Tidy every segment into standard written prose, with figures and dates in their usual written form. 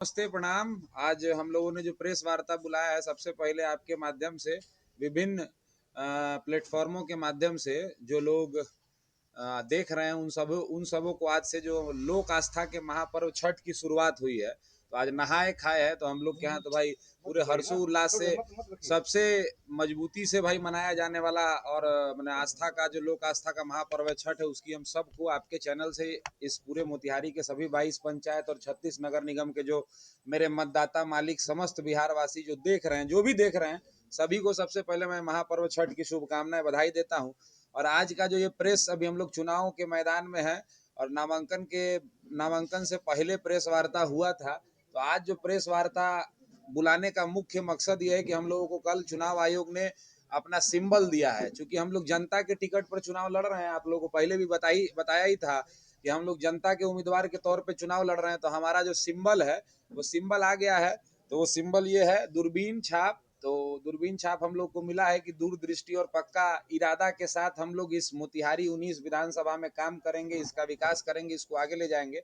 नमस्ते, प्रणाम। आज हम लोगों ने जो प्रेस वार्ता बुलाया है, सबसे पहले आपके माध्यम से विभिन्न प्लेटफॉर्मों के माध्यम से जो लोग देख रहे हैं उन सबों को आज से जो लोक आस्था के महापर्व छठ की शुरुआत हुई है। तो आज नहाए खाए है, तो हम लोग के यहाँ तो भाई पूरे हर्षोल्लास से सबसे मजबूती से भाई मनाया जाने वाला और मैंने आस्था का जो लोक आस्था का महापर्व है छठ है, उसकी हम सबको आपके चैनल से इस पूरे मोतिहारी के सभी 22 पंचायत और 36 नगर निगम के जो मेरे मतदाता मालिक समस्त बिहार वासी जो देख रहे हैं, जो भी देख रहे हैं, सभी को सबसे पहले मैं महापर्व छठ की शुभकामनाएं बधाई देता हूं। और आज का जो ये प्रेस, अभी हम लोग चुनाव के मैदान में है और नामांकन से पहले प्रेस वार्ता हुआ था। तो आज जो प्रेस वार्ता बुलाने का मुख्य मकसद ये है कि हम लोगों को कल चुनाव आयोग ने अपना सिंबल दिया है। चूंकि हम लोग जनता के टिकट पर चुनाव लड़ रहे हैं, आप लोगों को पहले भी बताया ही था कि हम लोग जनता के उम्मीदवार के तौर पे चुनाव लड़ रहे हैं। तो हमारा जो सिंबल है वो सिंबल आ गया है। तो वो सिंबल ये है दूरबीन छाप। तो दूरबीन छाप हम लोग को मिला है कि दूरदृष्टि और पक्का इरादा के साथ हम लोग इस मोतिहारी 19 विधानसभा में काम करेंगे, इसका विकास करेंगे, इसको आगे ले जाएंगे।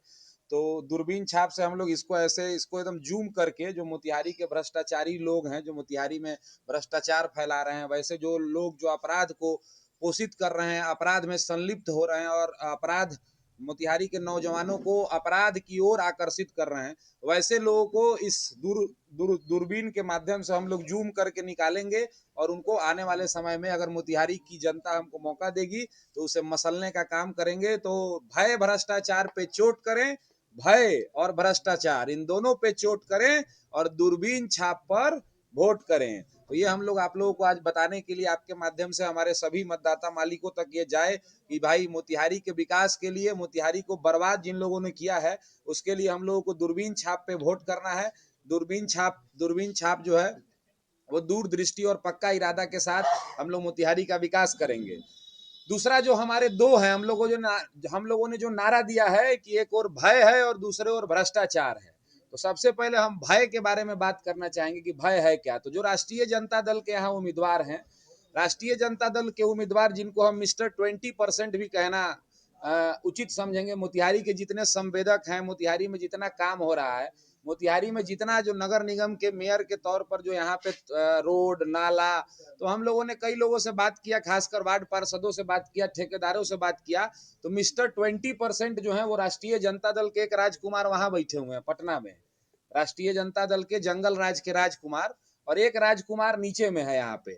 तो दूरबीन छाप से हम लोग इसको एकदम जूम करके जो मोतिहारी के भ्रष्टाचारी लोग हैं, जो मोतिहारी में भ्रष्टाचार फैला रहे हैं, वैसे जो लोग जो अपराध को पोषित कर रहे हैं, अपराध में संलिप्त हो रहे हैं और अपराध मोतिहारी के नौजवानों को अपराध की ओर आकर्षित कर रहे हैं, वैसे लोगों को इस दूरबीन के माध्यम से हम लोग जूम करके निकालेंगे और उनको आने वाले समय में अगर मोतिहारी की जनता हमको मौका देगी तो उसे मसलने का काम करेंगे। तो भय भ्रष्टाचार पे चोट करें, भय और भ्रष्टाचार इन दोनों पे चोट करें और दूरबीन छाप पर वोट करें। तो ये हम लोग आप लोगों को आज बताने के लिए आपके माध्यम से हमारे सभी मतदाता मालिकों तक ये जाए कि भाई मोतिहारी के विकास के लिए, मोतिहारी को बर्बाद जिन लोगों ने किया है उसके लिए हम लोगों को दूरबीन छाप पे वोट करना है। दूरबीन छाप जो है वो दूरदृष्टि और पक्का इरादा के साथ हम लोग मोतिहारी का विकास करेंगे। दूसरा जो हमारे दो है, हम लोगों ने जो नारा दिया है कि एक और भय है और दूसरे ओर भ्रष्टाचार है। तो सबसे पहले हम भय के बारे में बात करना चाहेंगे कि भय है क्या। तो जो राष्ट्रीय जनता दल के यहाँ उम्मीदवार हैं, राष्ट्रीय जनता दल के उम्मीदवार जिनको हम मिस्टर 20% भी कहना उचित समझेंगे, मोतिहारी के जितने संवेदक हैं, मोतिहारी में जितना काम हो रहा है, मोतिहारी में जितना जो नगर निगम के मेयर के तौर पर जो यहाँ पे रोड नाला, तो हम लोगों ने कई लोगों से बात किया, खासकर वार्ड पार्षदों से बात किया, ठेकेदारों से बात किया। तो मिस्टर 20% जो है वो राष्ट्रीय जनता दल के एक राजकुमार वहां बैठे हुए हैं पटना में, राष्ट्रीय जनता दल के जंगल राज के राजकुमार, और एक राजकुमार नीचे में है यहाँ पे।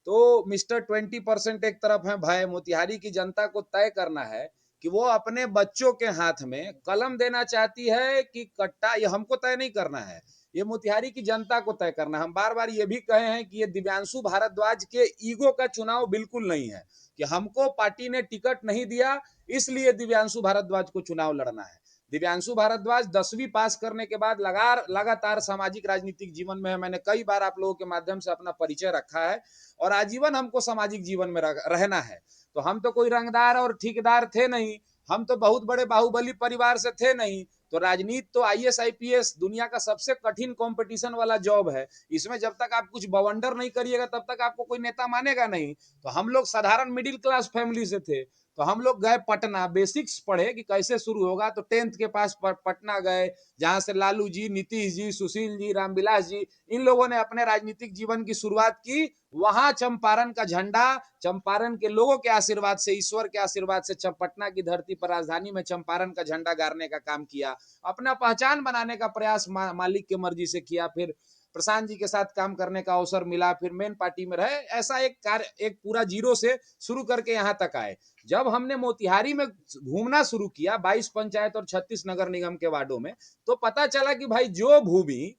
तो मिस्टर 20% एक तरफ है भय। मोतिहारी की जनता को तय करना है कि वो अपने बच्चों के हाथ में कलम देना चाहती है कि कट्टा, ये हमको तय नहीं करना है, ये मोतिहारी की जनता को तय करना है। हम बार बार ये भी कहे हैं कि ये दिव्यांशु भारद्वाज के ईगो का चुनाव बिल्कुल नहीं है कि हमको पार्टी ने टिकट नहीं दिया इसलिए दिव्यांशु भारद्वाज को चुनाव लड़ना है। दिव्यांशु भारद्वाज 10वीं पास करने के बाद लगातार सामाजिक राजनीतिक जीवन में है। मैंने कई बार आप लोगों के माध्यम से अपना परिचय रखा है और आजीवन हमको सामाजिक जीवन में रहना है। तो हम तो कोई रंगदार और ठेकेदार थे नहीं, हम तो बहुत बड़े बाहुबली परिवार से थे नहीं। तो राजनीति तो आईएएस आईपीएस दुनिया का सबसे कठिन कंपटीशन वाला जॉब है। इसमें जब तक आप कुछ बवंडर नहीं करिएगा तब तक आपको कोई नेता मानेगा नहीं। तो हम लोग साधारण मिडिल क्लास फैमिली से थे। तो हम लोग गए पटना, बेसिक्स पढ़े कि कैसे शुरू होगा। तो 10th के पास पटना गए, जहां से लालू जी, नीतीश जी, सुशील जी, रामविलास जी, इन लोगों ने अपने राजनीतिक जीवन की शुरुआत की। वहां चंपारण का झंडा, चंपारण के लोगों के आशीर्वाद से, ईश्वर के आशीर्वाद से पटना की धरती पर राजधानी में चंपारण का झंडा गाड़ने का काम किया। अपना पहचान बनाने का प्रयास मालिक के मर्जी से किया। फिर प्रशांत जी के साथ काम करने का अवसर मिला, फिर मेन पार्टी में रहे। ऐसा एक कार्य, एक पूरा जीरो से शुरू करके यहाँ तक आए। जब हमने मोतिहारी में घूमना शुरू किया 22 पंचायत और 36 नगर निगम के वार्डों में, तो पता चला कि भाई जो भूमि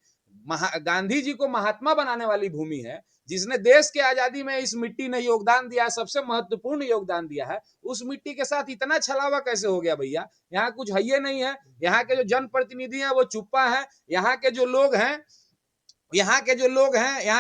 गांधी जी को महात्मा बनाने वाली भूमि है, जिसने देश के आजादी में इस मिट्टी ने योगदान दिया है, सबसे महत्वपूर्ण योगदान दिया है, उस मिट्टी के साथ इतना छलावा कैसे हो गया भैया। यहाँ कुछ है नहीं है। यहाँ के जो जनप्रतिनिधि हैं वो चुप्पा है। यहाँ के जो लोग हैं, यहाँ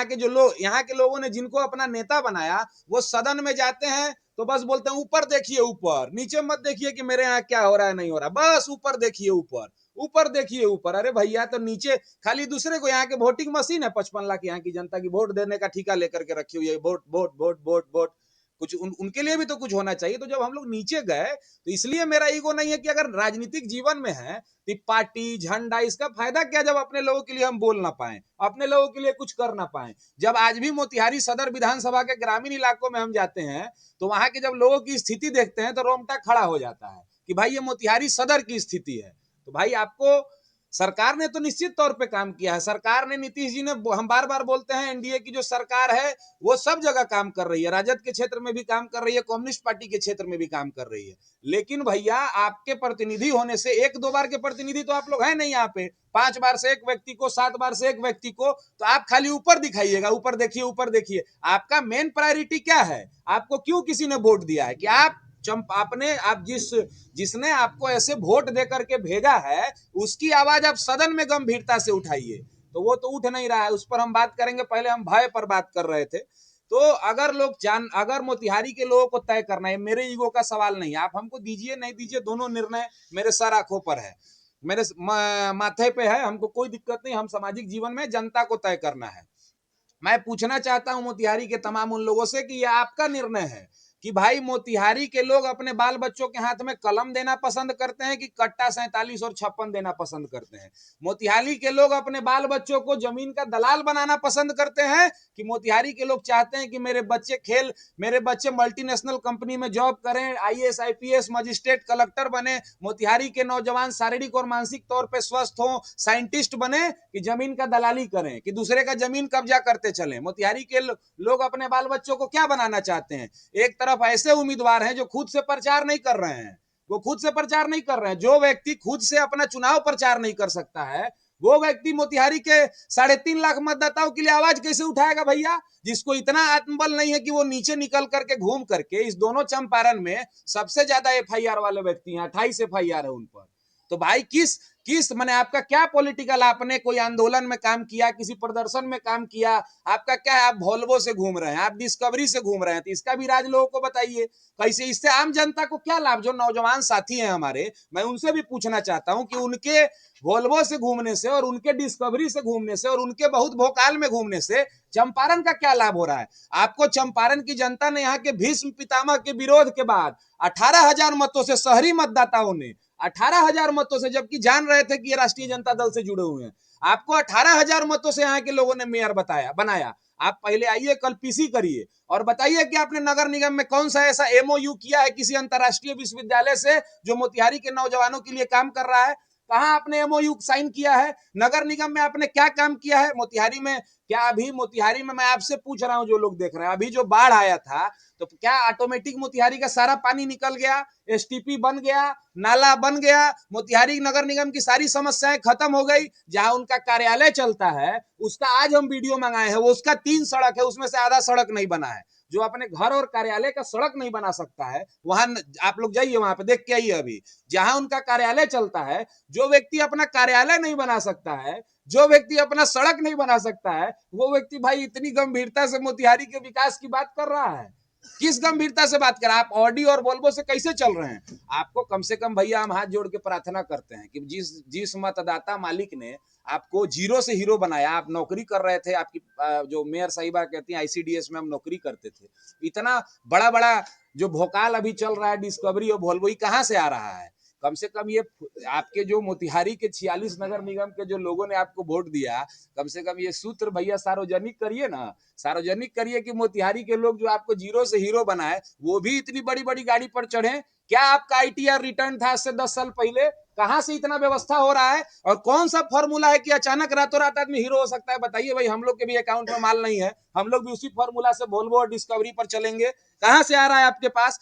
के लोगों ने जिनको अपना नेता बनाया, वो सदन में जाते हैं तो बस बोलते हैं ऊपर देखिए, ऊपर, नीचे मत देखिए कि मेरे यहाँ क्या हो रहा है नहीं हो रहा, बस ऊपर देखिए, ऊपर ऊपर देखिए, ऊपर। अरे भैया, तो नीचे खाली दूसरे को, यहाँ के वोटिंग मशीन है, 55 लाख यहाँ की जनता की वोट देने का ठिका लेकर के रखी हुई है, vote vote vote vote vote. कुछ उनके लिए भी तो कुछ होना चाहिए। तो जब हम लोग नीचे गए तो इसलिए मेरा ईगो नहीं है कि अगर राजनीतिक जीवन में है तो पार्टी झंडा इसका फायदा क्या जब अपने लोगों के लिए हम बोल ना पाए, अपने लोगों के लिए कुछ कर ना पाए। जब आज भी मोतिहारी सदर विधानसभा के ग्रामीण इलाकों में हम जाते हैं तो वहां के जब लोगों की स्थिति देखते हैं तो रोंगटा खड़ा हो जाता है कि भाई ये मोतिहारी सदर की स्थिति है। तो भाई आपको सरकार ने तो निश्चित तौर पे काम किया है। सरकार ने, नीतीश जी ने, हम बार बार बोलते हैं एनडीए की जो सरकार है वो सब जगह काम कर रही है, राजद के क्षेत्र में भी काम कर रही है, कम्युनिस्ट पार्टी के क्षेत्र में भी काम कर रही है। लेकिन भैया आपके प्रतिनिधि होने से, एक दो बार के प्रतिनिधि तो आप लोग हैं नहीं यहाँ पे, 5 बार से एक व्यक्ति को, 7 बार से एक व्यक्ति को, तो आप खाली ऊपर दिखाइएगा, ऊपर देखिए, ऊपर देखिए। आपका मेन प्रायोरिटी क्या है? आपको क्यों किसी ने वोट दिया है कि आप जिसने आपको ऐसे वोट दे करके भेजा है उसकी आवाज आप सदन में गंभीरता से उठाइए। तो वो तो उठ नहीं रहा है, उस पर हम बात करेंगे। पहले हम भय पर बात कर रहे थे। तो अगर मोतिहारी के लोगों को तय करना है, मेरे ईगो का सवाल नहीं है, आप हमको दीजिए नहीं दीजिए, दोनों निर्णय मेरे सर आंखों पर है, मेरे माथे पे है, हमको कोई दिक्कत नहीं। हम सामाजिक जीवन में जनता को तय करना है। मैं पूछना चाहता हूं मोतिहारी के तमाम उन लोगों से कि यह आपका निर्णय है कि भाई मोतिहारी के लोग अपने बाल बच्चों के हाथ में कलम देना पसंद करते हैं कि कट्टा 47 और 56 देना पसंद करते हैं। मोतिहारी के लोग अपने बाल बच्चों को जमीन का दलाल बनाना पसंद करते हैं कि मोतिहारी के लोग चाहते हैं कि मेरे बच्चे मल्टीनेशनल कंपनी में जॉब करें, आईएएस आईपीएस मजिस्ट्रेट कलेक्टर बने, मोतिहारी के नौजवान शारीरिक और मानसिक तौर पर स्वस्थ हों, साइंटिस्ट बने, कि जमीन का दलाली करें, कि दूसरे का जमीन कब्जा करते चले। मोतिहारी के लोग अपने बाल बच्चों को क्या बनाना चाहते हैं? एक तरफ ऐसे उम्मीदवार हैं जो खुद से प्रचार नहीं कर रहे हैं, वो खुद से प्रचार नहीं कर रहे हैं। जो व्यक्ति खुद से अपना चुनाव प्रचार नहीं कर सकता है वो व्यक्ति मोतिहारी के 3.5 लाख मतदाताओं के लिए आवाज कैसे उठाएगा भैया? जिसको इतना आत्मबल नहीं है कि वो नीचे निकल करके घूम करके, इस दोनों चंपारण में सबसे ज्यादा एफआईआर वाले व्यक्ति हैं, 28 एफआईआर है उन पर। तो भाई किस मैंने आपका क्या पॉलिटिकल, आपने कोई आंदोलन में काम किया, किसी प्रदर्शन में काम किया? आपका क्या है? आप वोल्वो से घूम रहे हैं, आप डिस्कवरी से घूम रहे हैं, तो इसका भी राज लोगों को बताइए। कैसे इससे आम जनता को क्या लाभ? जो नौजवान साथी हैं हमारे, मैं उनसे भी पूछना चाहता हूं कि उनके वोल्वो से घूमने से और उनके डिस्कवरी से घूमने से और उनके बहुत भोकाल में घूमने से चंपारण का क्या लाभ हो रहा है? आपको चंपारण की जनता ने यहाँ के भीष्म पितामह के विरोध के बाद 18,000 मतों से, शहरी मतदाताओं ने 18,000 मतों से, जबकि जान रहे थे कि ये राष्ट्रीय जनता दल से जुड़े हुए हैं, आपको 18,000 मतों से यहाँ के लोगों ने मेयर बनाया। आप पहले आइए, कल पीसी करिए और बताइए कि आपने नगर निगम में कौन सा ऐसा एमओयू किया है किसी अंतरराष्ट्रीय विश्वविद्यालय से जो मोतिहारी के नौजवानों के लिए काम कर रहा है? कहां आपने एमओयू साइन किया है? नगर निगम में आपने क्या काम किया है मोतिहारी में? क्या अभी मोतिहारी में, मैं आपसे पूछ रहा हूं, जो लोग देख रहे हैं, अभी जो बाढ़ आया था तो क्या ऑटोमेटिक मोतिहारी का सारा पानी निकल गया, एसटीपी बन गया, नाला बन गया, मोतिहारी नगर निगम की सारी समस्याएं खत्म हो गई? जहां उनका कार्यालय चलता है उसका आज हम वीडियो मंगाए हैं, वो उसका 3 सड़क है, उसमें से आधा सड़क नहीं बना है। जो अपने घर और कार्यालय का सड़क नहीं बना सकता है, वहां आप लोग जाइए, वहां पे देख के आइए। अभी जहां उनका कार्यालय चलता है, जो व्यक्ति अपना कार्यालय नहीं बना सकता है, जो व्यक्ति अपना सड़क नहीं बना सकता है, वो व्यक्ति भाई इतनी गंभीरता से मोतिहारी के विकास की बात कर रहा है? किस गंभीरता से बात कर रहा है? आप ऑडी और वोल्वो से कैसे चल रहे हैं? आपको कम से कम भैया हम हाथ जोड़ के प्रार्थना करते हैं कि जिस मतदाता मालिक ने आपको जीरो से हीरो बनाया, आप नौकरी कर रहे थे, आपकी जो मेयर साहिबा कहती हैं आईसीडीएस में हम नौकरी करते थे, इतना बड़ा बड़ा जो भोकाल अभी चल रहा है डिस्कवरी और वोल्वो, कहां से आ रहा है? कम से कम ये आपके जो मोतिहारी के 46 नगर निगम के जो लोगों ने आपको वोट दिया, कम से कम ये सूत्र भैया सार्वजनिक करिए ना, सार्वजनिक करिए कि मोतिहारी के लोग जो आपको जीरो से हीरो बनाए वो भी इतनी बड़ी बड़ी गाड़ी पर चढ़े। क्या आपका आईटीआर रिटर्न था आज से 10 साल पहले? कहां से इतना व्यवस्था हो रहा है? और कौन सा फॉर्मूला है कि अचानक रातों रात आदमी हीरो हो सकता है? बताइए भाई, हम लोग के भी अकाउंट में माल नहीं है, हम लोग भी उसी फॉर्मूला से वोल्वो और डिस्कवरी पर चलेंगे? कहां से आ रहा है आपके पास?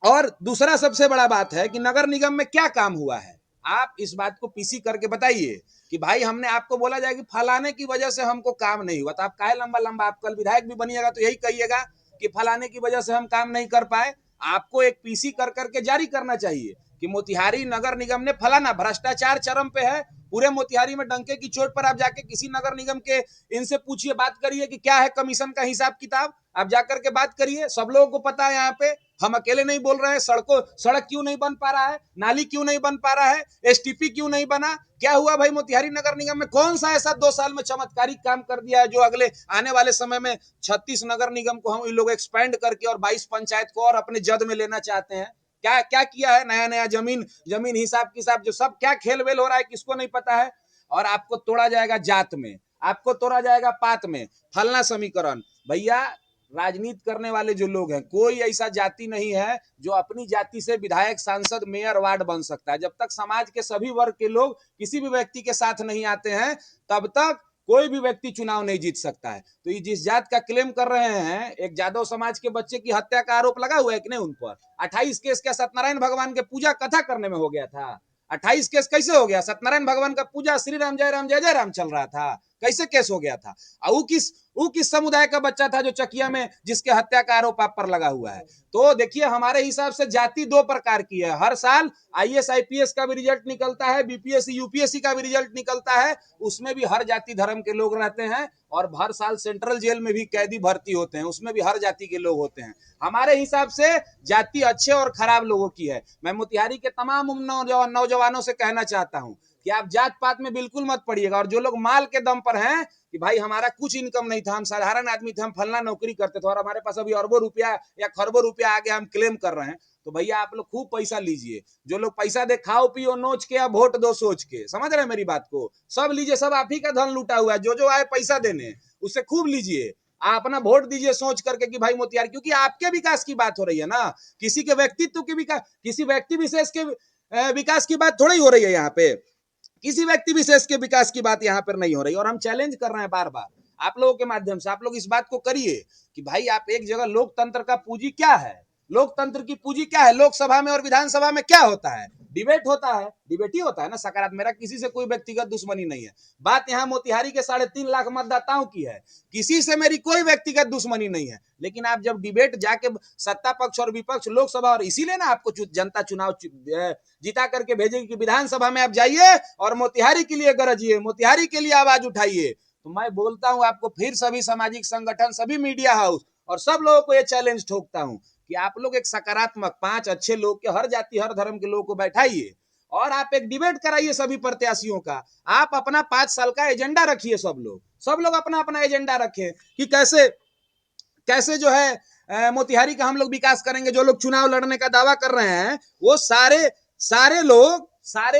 और दूसरा सबसे बड़ा बात है कि नगर निगम में क्या काम हुआ है? आप इस बात को पीसी करके बताइए कि भाई हमने आपको बोला जाए कि फलाने की वजह से हमको काम नहीं हुआ, तो आप काहे लंबा लंबा, आप कल विधायक भी बनिएगा तो यही कहिएगा कि फलाने की वजह से हम काम नहीं कर पाए। आपको एक पीसी कर करके जारी करना चाहिए कि मोतिहारी नगर निगम ने फलाना, भ्रष्टाचार चरम पे है, पूरे मोतिहारी में डंके की चोट पर आप जाके किसी नगर निगम के इनसे पूछिए, बात करिए कि क्या है कमीशन का हिसाब किताब, आप जाकर के बात करिए। सब लोगों को पता है, यहाँ पे हम अकेले नहीं बोल रहे हैं। सड़क क्यों नहीं बन पा रहा है, नाली क्यों नहीं बन पा रहा है, एसटीपी क्यों नहीं बना, क्या हुआ भाई मोतिहारी नगर निगम में? कौन सा ऐसा 2 साल में चमत्कारिक काम कर दिया है जो अगले आने वाले समय में 36 नगर निगम को हम इन लोग एक्सपेंड करके और 22 पंचायत को और अपने जद में लेना चाहते हैं? क्या क्या किया है? नया नया जमीन हिसाब किताब जो सब क्या खेल वेल हो रहा है किसको नहीं पता है। और आपको तोड़ा जाएगा जात में, आपको तोड़ा जाएगा पात में, फलना समीकरण। भैया राजनीति करने वाले जो लोग हैं, कोई ऐसा जाति नहीं है जो अपनी जाति से विधायक, सांसद, मेयर, वार्ड बन सकता है। जब तक समाज के सभी वर्ग के लोग किसी भी व्यक्ति के साथ नहीं आते हैं, तब तक कोई भी व्यक्ति चुनाव नहीं जीत सकता है। तो ये जिस जात का क्लेम कर रहे हैं, एक यादव समाज के बच्चे की हत्या का आरोप लगा हुआ है कि नहीं उन पर? 28 केस क्या सत्यनारायण भगवान के पूजा कथा करने में हो गया था? 28 केस कैसे हो गया? सत्यनारायण भगवान का पूजा श्री राम जय राम चल रहा था, कैसे केस हो गया था? वो किस समुदाय का बच्चा था जो चकिया में जिसके हत्या का आरोप आप पर लगा हुआ है? तो देखिए, हमारे हिसाब से जाति 2 प्रकार की है। हर साल आईएएस आईपीएस का भी रिजल्ट निकलता है, बीपीएससी यूपीएससी का भी रिजल्ट निकलता है, उसमें भी हर जाति धर्म के लोग रहते हैं। और हर साल सेंट्रल जेल में भी कैदी भर्ती होते हैं, उसमें भी हर जाति के लोग होते हैं। हमारे हिसाब से जाति अच्छे और खराब लोगों की है। मैं मोतिहारी के तमाम नौजवानों से कहना चाहता हूं कि आप जात पात में बिल्कुल मत पड़िएगा। और जो लोग माल के दम पर हैं कि भाई हमारा कुछ इनकम नहीं था, हम साधारण आदमी थे, हम फलना नौकरी करते थे और हमारे पास अभी अरबों रुपया या खरबों रुपया आ गया, हम क्लेम कर रहे हैं, तो भैया आप लोग खूब पैसा लीजिए। जो लोग पैसा दे, खाओ पियो नोच के या वोट दो सोच के, समझ रहे हैं मेरी बात को? सब लीजिए, सब आप ही का धन लूटा हुआ है। जो आए पैसा देने, उससे खूब लीजिए। आप अपना वोट दीजिए सोच करके कि भाई मोतिहारी, क्योंकि आपके विकास की बात हो रही है ना, किसी के व्यक्तित्व की विकास, किसी व्यक्ति विशेष के विकास की बात थोड़ी हो रही है यहाँ पे। किसी व्यक्ति विशेष के विकास की बात यहाँ पर नहीं हो रही। और हम चैलेंज कर रहे हैं बार बार आप लोगों के माध्यम से, आप लोग इस बात को करिए कि भाई आप एक जगह, लोकतंत्र का पूंजी क्या है, लोकतंत्र की पूंजी क्या है? लोकसभा में और विधानसभा में क्या होता है? डिबेट होता है, डिबेट ही होता है ना सकारात्मक। मेरा किसी से कोई व्यक्तिगत दुश्मनी नहीं है। बात यहाँ मोतिहारी के 3.5 लाख मतदाताओं की है, किसी से मेरी कोई व्यक्तिगत दुश्मनी नहीं है। लेकिन आप जब डिबेट जाके सत्ता पक्ष और विपक्ष, लोकसभा, और इसीलिए ना आपको जनता चुनाव जिता करके भेजेगी कि विधानसभा में आप जाइए और मोतिहारी के लिए गरजिए, मोतिहारी के लिए आवाज उठाइए। तो मैं बोलता हूं आपको फिर, सभी सामाजिक संगठन, सभी मीडिया हाउस और सब लोगों को यह चैलेंज ठोकता हूं कि आप लोग एक सकारात्मक 5 अच्छे लोग के, हर जाति हर धर्म के लोगों को बैठाइए और आप एक डिबेट कराइए सभी प्रत्याशियों का। आप अपना 5 साल का एजेंडा रखिए, सब लोग अपना अपना एजेंडा रखें कि कैसे कैसे जो है मोतिहारी का हम लोग विकास करेंगे। जो लोग चुनाव लड़ने का दावा कर रहे हैं, वो सारे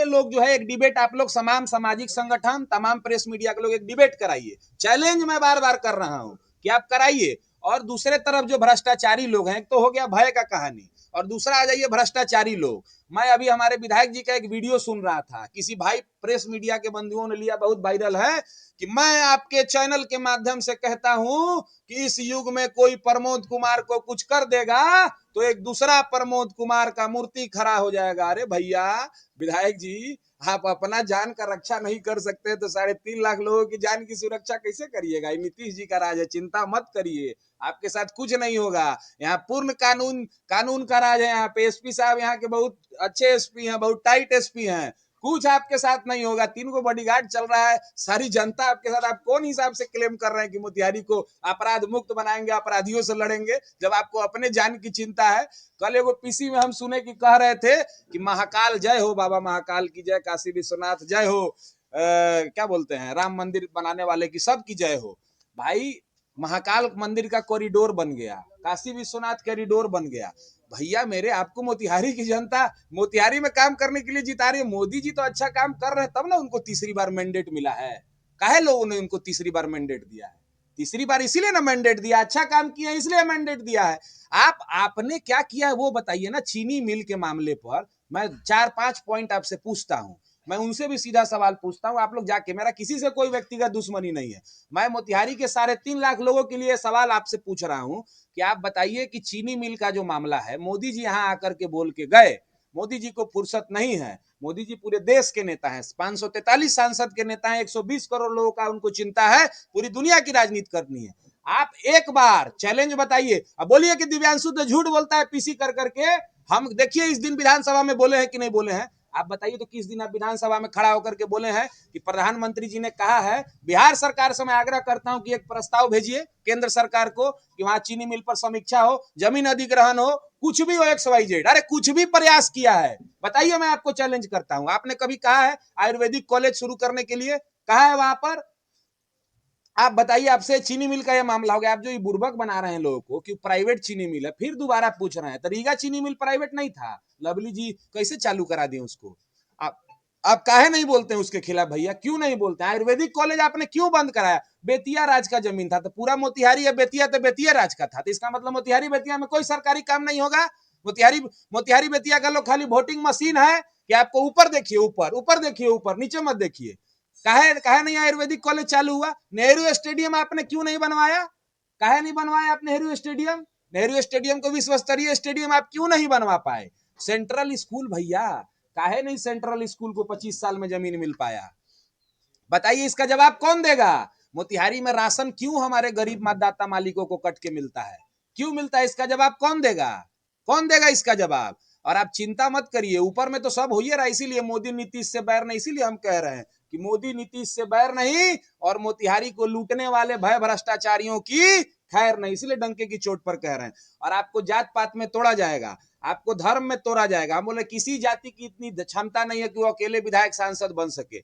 लोग जो है एक डिबेट, आप लोग तमाम सामाजिक संगठन, तमाम प्रेस मीडिया के लोग एक डिबेट कराइए। चैलेंज मैं बार बार कर रहा हूं कि आप कराइए। और दूसरे तरफ जो भ्रष्टाचारी लोग हैं, तो हो गया भय का कहानी, और दूसरा आ जाइए भ्रष्टाचारी लोग। मैं अभी हमारे विधायक जी का एक वीडियो सुन रहा था, किसी भाई प्रेस मीडिया के बंधुओं ने लिया, बहुत वायरल है, कि मैं आपके चैनल के माध्यम से कहता हूं कि इस युग में कोई प्रमोद कुमार को कुछ कर देगा तो एक दूसरा प्रमोद कुमार का मूर्ति खड़ा हो जाएगा। अरे भैया विधायक जी, आप अपना जान का रक्षा नहीं कर सकते तो 3.5 लाख लोगों की जान की सुरक्षा कैसे करिएगा? नीतीश जी का राज है, चिंता मत करिए, आपके साथ कुछ नहीं होगा। यहाँ पूर्ण कानून का राज है। यहाँ पे एसपी साहब यहाँ के बहुत अच्छे एसपी हैं, बहुत टाइट एसपी हैं, कुछ आपके साथ नहीं होगा। 3 को बॉडीगार्ड चल रहा है, सारी जनता आपके साथ। आप कौन हिसाब से क्लेम कर रहे हैं कि मोतिहारी को अपराध मुक्त बनाएंगे, अपराधियों से लड़ेंगे, जब आपको अपने जान की चिंता है? कल एगो पीसी में हम सुने कि कह रहे थे कि महाकाल जय हो, बाबा महाकाल की जय, काशी विश्वनाथ जय हो, क्या बोलते हैं, राम मंदिर बनाने वाले की सब की जय हो। भाई महाकाल मंदिर का कॉरिडोर बन गया, काशी विश्वनाथ कॉरिडोर बन गया। भैया मेरे, आपको मोतिहारी की जनता मोतिहारी में काम करने के लिए जिता रही है। मोदी जी तो अच्छा काम कर रहे हैं, तब ना उनको तीसरी बार मैंडेट मिला है। काहे लोगों ने उनको तीसरी बार मैंडेट दिया है? तीसरी बार इसीलिए ना मैंडेट दिया, अच्छा काम किया इसलिए मैंडेट दिया है। आपने क्या किया है वो बताइए ना। चीनी मिल के मामले पर मैं 4-5 पॉइंट आपसे पूछता हूं, मैं उनसे भी सीधा सवाल पूछता हूं, आप लोग जाके, मेरा किसी से कोई व्यक्तिगत दुश्मनी नहीं है। मैं मोतिहारी के 3.5 लाख लोगों के लिए सवाल आपसे पूछ रहा हूं कि आप बताइए कि चीनी मिल का जो मामला है, मोदी जी यहां आकर के बोल के गए, मोदी जी को फुर्सत नहीं है। मोदी जी पूरे देश के नेता हैं, 543 सांसद के नेता हैं, 120 करोड़ लोगों का उनको चिंता है, पूरी दुनिया की राजनीति करनी है। आप एक बार चैलेंज बताइए। अब बोलिए कि दिव्यांशु तो झूठ बोलता है पीसी कर करके। हम देखिए इस दिन विधानसभा में बोले हैं कि नहीं बोले हैं? आप बताइए तो किस दिन आप विधानसभा में खड़ा होकर के बोले हैं कि प्रधानमंत्री जी ने कहा है, बिहार सरकार से मैं आग्रह करता हूं कि एक प्रस्ताव भेजिए केंद्र सरकार को कि वहां चीनी मिल पर समीक्षा हो, जमीन अधिग्रहण हो, कुछ भी हो, XYZ। अरे कुछ भी प्रयास किया है, बताइए, मैं आपको चैलेंज करता हूं। आपने कभी कहा है आयुर्वेदिक कॉलेज शुरू करने के लिए, कहा है वहां पर? आप बताइए, आपसे चीनी मिल का ये मामला हो गया, आप जो ये बुर्बक बना रहे हैं लोगों को कि प्राइवेट चीनी मिल है, फिर दोबारा पूछ रहे हैं। तो रीगा चीनी मिल प्राइवेट नहीं था? लवली जी कैसे चालू करा दिए उसको? आप आप काहे नहीं बोलते हैं उसके खिलाफ भैया? क्यों नहीं बोलते? आयुर्वेदिक कॉलेज आपने क्यों बंद कराया? बेतिया राज का जमीन था, तो पूरा मोतिहारी या बेतिया तो बेतिया राज का था, तो इसका मतलब मोतिहारी बेतिया में कोई सरकारी काम नहीं होगा? मोतिहारी मोतिहारी बेतिया का लोग खाली वोटिंग मशीन है कि आपको ऊपर देखिए, ऊपर ऊपर देखिए, ऊपर नीचे मत देखिए। काहे काहे नहीं आयुर्वेदिक कॉलेज चालू हुआ? नेहरू स्टेडियम आपने क्यों नहीं बनवाया? काहे नहीं बनवाया आप नेहरू स्टेडियम? नेहरू स्टेडियम को विश्व स्तरीय स्टेडियम आप क्यों नहीं बनवा पाए? सेंट्रल स्कूल भैया, काहे नहीं सेंट्रल स्कूल को 25 साल में जमीन मिल पाया? बताइए, इसका जवाब कौन देगा? मोतिहारी में राशन क्यों हमारे गरीब मतदाता मालिकों को कट के मिलता है? क्यों मिलता है? इसका जवाब कौन देगा? कौन देगा इसका जवाब? और आप चिंता मत करिए, ऊपर में तो सब हो ही रहा है, इसीलिए मोदी नीतीश से बैर नहीं, इसीलिए हम कह रहे हैं कि मोदी नीतीश से बैर नहीं, और मोतिहारी को लूटने वाले भय भ्रष्टाचारियों की खैर नहीं, इसलिए डंके की चोट पर कह रहे हैं। और आपको जात पात में तोड़ा जाएगा, आपको धर्म में तोड़ा जाएगा। हम बोले किसी जाति की इतनी क्षमता नहीं है कि वो अकेले विधायक सांसद बन सके।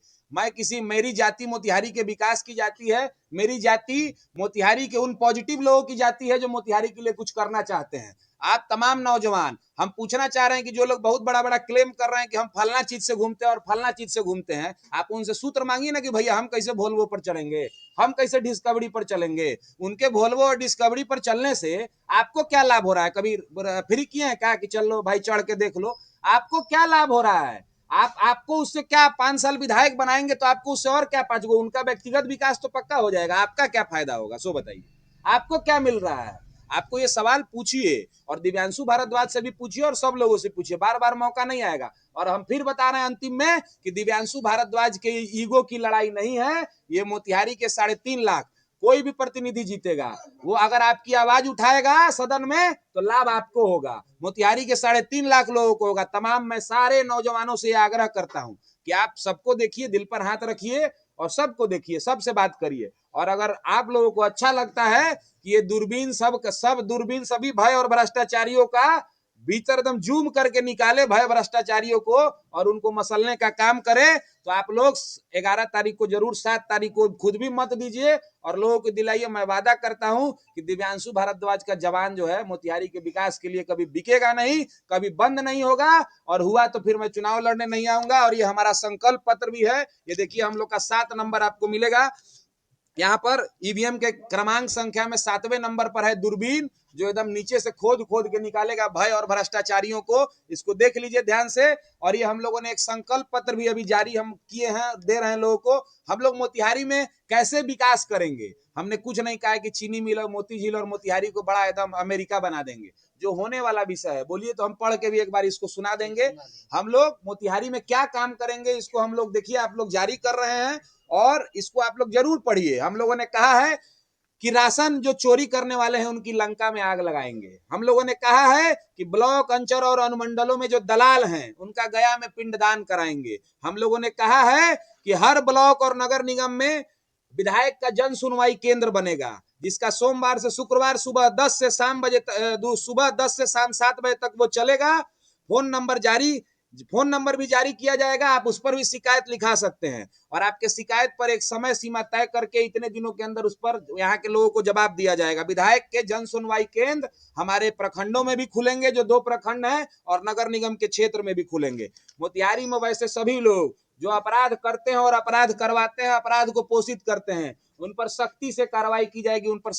मेरी जाति मोतिहारी के विकास की जाति है, मेरी जाति मोतिहारी के उन पॉजिटिव लोगों की जाति है जो मोतिहारी के लिए कुछ करना चाहते हैं। आप तमाम नौजवान, हम पूछना चाह रहे हैं कि जो लोग बहुत बड़ा बड़ा क्लेम कर रहे हैं कि हम फलना चीज से घूमते हैं और फलना चीज से घूमते हैं, आप उनसे सूत्र मांगिए ना कि भैया हम कैसे वोल्वो पर चलेंगे, हम कैसे डिस्कवरी पर चलेंगे। उनके वोल्वो और डिस्कवरी पर चलने से आपको क्या लाभ हो रहा है? कभी फ्री किए हैं क्या कि चलो भाई चढ़ के देख लो? आपको क्या लाभ हो रहा है? आपको उससे क्या, 5 साल विधायक बनाएंगे तो आपको उससे और क्या 5 गो, उनका व्यक्तिगत विकास तो पक्का हो जाएगा, आपका क्या फायदा होगा? सो बताइए, आपको क्या मिल रहा है? आपको ये सवाल पूछिए, और दिव्यांशु भारद्वाज से भी पूछिए और सब लोगों से पूछिए, बार बार मौका नहीं आएगा। और हम फिर बता रहे हैं अंतिम में कि दिव्यांशु भारद्वाज के ईगो की लड़ाई नहीं है, ये मोतिहारी के 3.5 लाख कोई भी प्रतिनिधि जीतेगा, वो अगर आपकी आवाज उठाएगा सदन में तो लाभ आपको होगा, मोतिहारी के 3.5 लाख लोगों को होगा। तमाम मैं सारे नौजवानों से आग्रह करता हूं कि आप सबको देखिए, दिल पर हाथ रखिए और सबको देखिए, सबसे बात करिए। और अगर आप लोगों को अच्छा लगता है कि ये दूरबीन सब दूरबीन सभी भय और भ्रष्टाचारियों का भीतर एकदम जूम करके निकाले, भय भ्रष्टाचारियों को, और उनको मसलने का काम करे, तो आप लोग 11 तारीख को जरूर, 7 तारीख को खुद भी मत दीजिए और लोगों को दिलाइए। मैं वादा करता हूं कि दिव्यांशु भारद्वाज का जवान जो है मोतिहारी के विकास के लिए कभी बिकेगा नहीं, कभी बंद नहीं होगा, और हुआ तो फिर मैं चुनाव लड़ने नहीं आऊंगा। और ये हमारा संकल्प पत्र भी है, ये देखिए हम लोग का 7 नंबर आपको मिलेगा यहाँ पर। ईवीएम के क्रमांक संख्या में 7वें नंबर पर है दूरबीन, जो एकदम नीचे से खोद खोद के निकालेगा भय और भ्रष्टाचारियों को। इसको देख लीजिए ध्यान से। और ये हम लोगों ने एक संकल्प पत्र भी अभी जारी हम किए हैं, दे रहे हैं लोगों को। हम लोग मोतिहारी में कैसे विकास करेंगे, हमने कुछ नहीं कहा कि चीनी मिल और मोती झील और मोतिहारी को बड़ा एकदम अमेरिका बना देंगे, जो होने वाला विषय है बोलिए तो हम पढ़ के भी एक बार इसको सुना देंगे। हम लोग मोतिहारी में क्या काम करेंगे इसको हम लोग देखिए, आप लोग जारी कर रहे हैं और इसको आप लोग जरूर पढ़िए। हम लोगों ने कहा है कि राशन जो चोरी करने वाले हैं उनकी लंका में आग लगाएंगे। हम लोगों ने कहा है कि ब्लॉक, अंचल और अनुमंडलों में जो दलाल हैं उनका गया में पिंडदान कराएंगे। हम लोगों ने कहा है कि हर ब्लॉक और नगर निगम में विधायक का जन सुनवाई केंद्र बनेगा, जिसका सोमवार से शुक्रवार सुबह 10 से शाम 7 बजे तक वो चलेगा। फोन नंबर भी जारी किया जाएगा, आप उस पर भी शिकायत लिखा सकते हैं, और आपके शिकायत पर एक समय सीमा तय करके इतने दिनों के अंदर उस पर यहाँ के लोगों को जवाब दिया जाएगा। विधायक के जन सुनवाई केंद्र हमारे प्रखंडों में भी खुलेंगे, जो 2 प्रखंड हैं, और नगर निगम के क्षेत्र में भी खुलेंगे। मोतिहारी में वैसे सभी लोग जो अपराध करते हैं और अपराध करवाते हैं, अपराध को पोषित करते हैं, उन पर सख्ती से कार्रवाई की जाएगी, उनको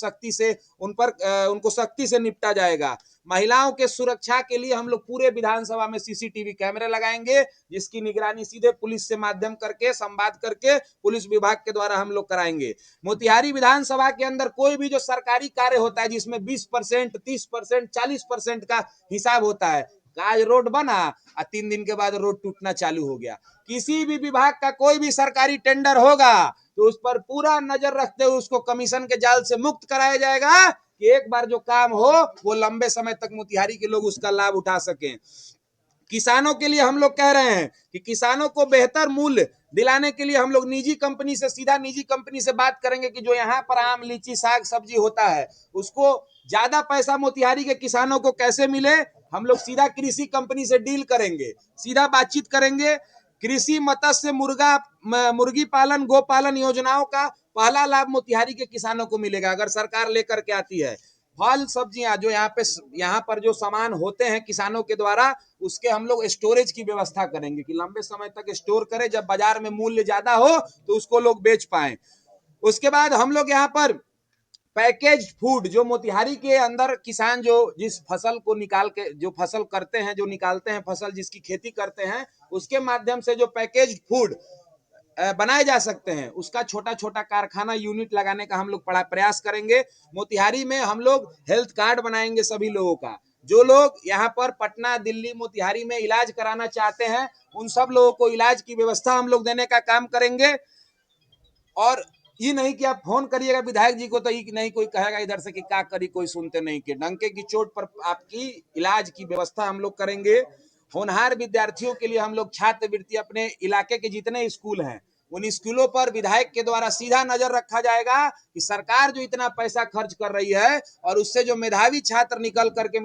सख्ती से निपटा जाएगा। महिलाओं के सुरक्षा के लिए हम लोग पूरे विधानसभा में सीसीटीवी कैमरे लगाएंगे, जिसकी निगरानी सीधे पुलिस से माध्यम करके, संवाद करके पुलिस विभाग के द्वारा हम लोग कराएंगे। मोतिहारी विधानसभा के अंदर कोई भी जो सरकारी कार्य होता है जिसमें 20%, 30%, 40% का हिसाब होता है, आज रोड बना और 3 दिन के बाद रोड टूटना चालू हो गया। किसी भी विभाग का कोई भी सरकारी टेंडर होगा तो उस पर पूरा नजर रखते हुए उसको कमीशन के जाल से मुक्त कराया जाएगा कि एक बार जो काम हो वो लंबे समय तक मोतिहारी के लोग उसका लाभ उठा सकें। किसानों के लिए हम लोग कह रहे हैं कि किसानों को बेहतर मूल्य दिलाने के लिए हम लोग निजी कंपनी से सीधा निजी कंपनी से बात करेंगे कि जो यहाँ पर आम, लीची, साग सब्जी होता है उसको ज्यादा पैसा मोतिहारी के किसानों को कैसे मिले। हम लोग सीधा कृषि कंपनी से डील करेंगे, सीधा बातचीत करेंगे। कृषि, मत्स्य, मुर्गी पालन, गो पालन योजनाओं का पहला लाभ मोतिहारी के किसानों को मिलेगा अगर सरकार लेकर के आती है। फल सब्जियां जो यहाँ पर जो सामान होते हैं किसानों के द्वारा, उसके हम लोग स्टोरेज की व्यवस्था करेंगे कि लंबे समय तक स्टोर करें, जब बाजार में मूल्य ज्यादा हो तो उसको लोग बेच पाए। उसके बाद हम लोग यहाँ पर पैकेज फूड, जो मोतिहारी के अंदर किसान जो जिस फसल को निकाल के जो फसल करते हैं, जो निकालते हैं फसल, जिसकी खेती करते हैं, उसके माध्यम से जो पैकेज फूड बनाए जा सकते हैं, उसका छोटा छोटा कारखाना यूनिट लगाने का हम लोग बड़ा प्रयास करेंगे। मोतिहारी में हम लोग हेल्थ कार्ड बनाएंगे सभी लोगों का। जो लोग यहाँ पर पटना, दिल्ली, मोतिहारी में इलाज कराना चाहते हैं, उन सब लोगों को इलाज की व्यवस्था हम लोग देने का काम करेंगे। और ये नहीं कि आप फोन करिएगा विधायक जी को तो ये नहीं कोई कहेगा इधर से कि क्या करी, कोई सुनते नहीं, के डंके की चोट पर आपकी इलाज की व्यवस्था हम लोग करेंगे। होनहार विद्यार्थियों के लिए हम लोग छात्रवृत्ति, अपने इलाके के जितने स्कूल हैं उन स्कूलों पर विधायक के द्वारा सीधा नजर रखा जाएगा कि सरकार जो इतना पैसा खर्च कर रही है और उससे जो मेधावी छात्र निकल करके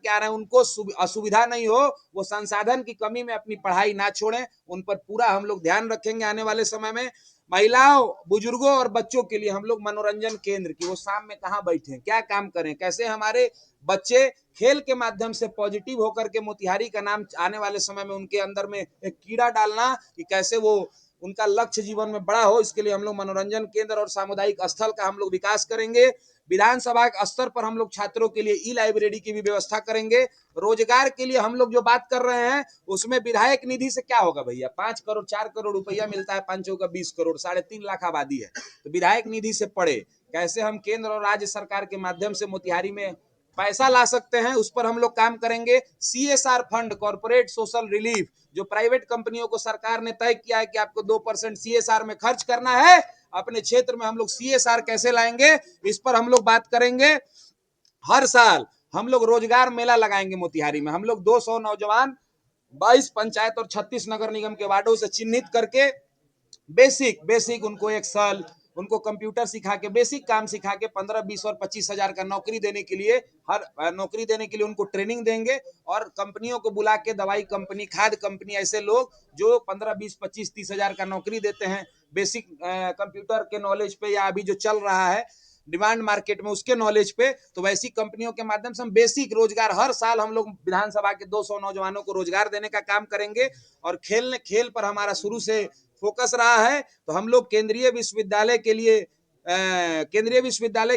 आ रहे हैं उनको असुविधा नहीं हो, वो संसाधन की कमी में अपनी पढ़ाई ना छोड़ें, उन पर पूरा हम लोग ध्यान रखेंगे आने वाले समय में। महिलाओं, बुजुर्गों और बच्चों के लिए हम लोग मनोरंजन केंद्र की, वो शाम में कहाँ बैठे, क्या काम करें, कैसे हमारे बच्चे खेल के माध्यम से पॉजिटिव होकर के मोतिहारी का नाम आने वाले समय में उनके अंदर में एक कीड़ा डालना कि कैसे वो उनका लक्ष्य जीवन में बड़ा हो, इसके लिए हम लोग मनोरंजन केंद्र और सामुदायिक स्थल का हम लोग विकास करेंगे। विधानसभा स्तर पर हम लोग छात्रों के लिए ई लाइब्रेरी की भी व्यवस्था करेंगे। रोजगार के लिए हम लोग जो बात कर रहे हैं उसमें विधायक निधि से क्या होगा भैया, 5 करोड़ 4 करोड़ रुपया मिलता है, 5 का 20 करोड़, 3.5 लाख आबादी है, तो विधायक निधि से पड़े कैसे हम केंद्र और राज्य सरकार के माध्यम से मोतिहारी में पैसा ला सकते हैं, उस पर हम लोग काम करेंगे। CSR fund, corporate social relief, जो प्राइवेट कंपनियों को सरकार ने तय किया है कि आपको 2% CSR में खर्च करना है, अपने क्षेत्र में हम लोग CSR कैसे लाएंगे, इस पर हम लोग बात करेंगे। हर साल हम लोग रोजगार मेला लगाएंगे मोतिहारी में। हम लोग 200 नौजवान 22 पंचायत और 36 नगर निगम के वार्डों से चिन्हित करके बेसिक उनको एक साल उनको कंप्यूटर सिखा के, बेसिक काम सिखा के 15, 20 और 25 हजार का नौकरी देने के लिए, उनको ट्रेनिंग देंगे। और कंपनियों को बुला के, दवाई कंपनी, खाद कंपनी, ऐसे लोग जो 15, 20, 25, 30 हजार का नौकरी देते हैं बेसिक कंप्यूटर के नॉलेज पे, या अभी जो चल रहा है डिमांड मार्केट में उसके नॉलेज पे, तो वैसी कंपनियों के माध्यम से हम बेसिक रोजगार हर साल हम लोग विधानसभा के 200 नौजवानों को रोजगार देने का काम करेंगे। और खेल पर हमारा शुरू से फोकस रहा है, तो हम लोग केंद्रीय विश्वविद्यालय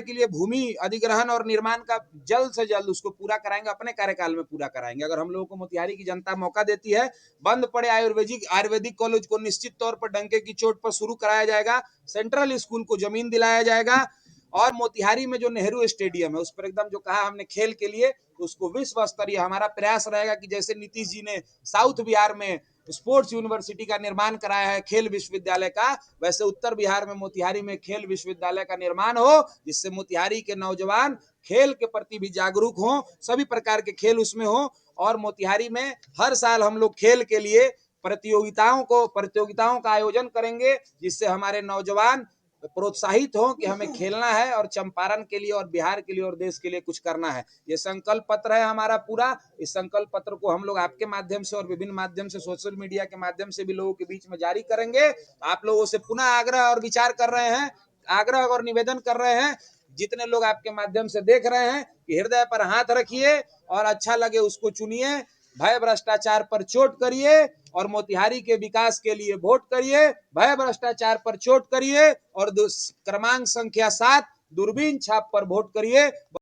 के लिए भूमि अधिग्रहण और निर्माण का जल्द से जल्द उसको पूरा कराएंगे, अपने कार्यकाल में पूरा कराएंगे। अगर हम लोगों को मोतिहारी की जनता मौका देती है, बंद पड़े आयुर्वेदिक कॉलेज को निश्चित तौर पर डंके की चोट पर शुरू कराया जाएगा, सेंट्रल स्कूल को जमीन दिलाया जाएगा, और मोतिहारी में जो नेहरू स्टेडियम है उस पर एकदम जो कहा हमने खेल के लिए, उसको विश्व स्तरीय हमारा प्रयास रहेगा कि जैसे नीतीश जी ने साउथ बिहार में स्पोर्ट्स यूनिवर्सिटी का निर्माण कराया है, खेल विश्वविद्यालय का, वैसे उत्तर बिहार में मोतिहारी में खेल विश्वविद्यालय का निर्माण हो, जिससे मोतिहारी के नौजवान खेल के प्रति भी जागरूक हों, सभी प्रकार के खेल उसमें हो। और मोतिहारी में हर साल हम लोग खेल के लिए प्रतियोगिताओं का आयोजन करेंगे, जिससे हमारे नौजवान प्रोत्साहित हो कि हमें खेलना है और चंपारण के लिए और बिहार के लिए और देश के लिए कुछ करना है। ये संकल्प पत्र है हमारा पूरा। इस संकल्प पत्र को हम लोग आपके माध्यम से और विभिन्न माध्यम से, सोशल मीडिया के माध्यम से भी लोगों के बीच में जारी करेंगे। आप लोगों से पुनः आग्रह और विचार कर रहे हैं, आग्रह और निवेदन कर रहे हैं, जितने लोग आपके माध्यम से देख रहे हैं, कि हृदय पर हाथ रखिए और अच्छा लगे उसको चुनिए, भय भ्रष्टाचार पर चोट करिए और मोतिहारी के विकास के लिए वोट करिए। भय भ्रष्टाचार पर चोट करिए और क्रमांक संख्या 7 दूरबीन छाप पर वोट करिए।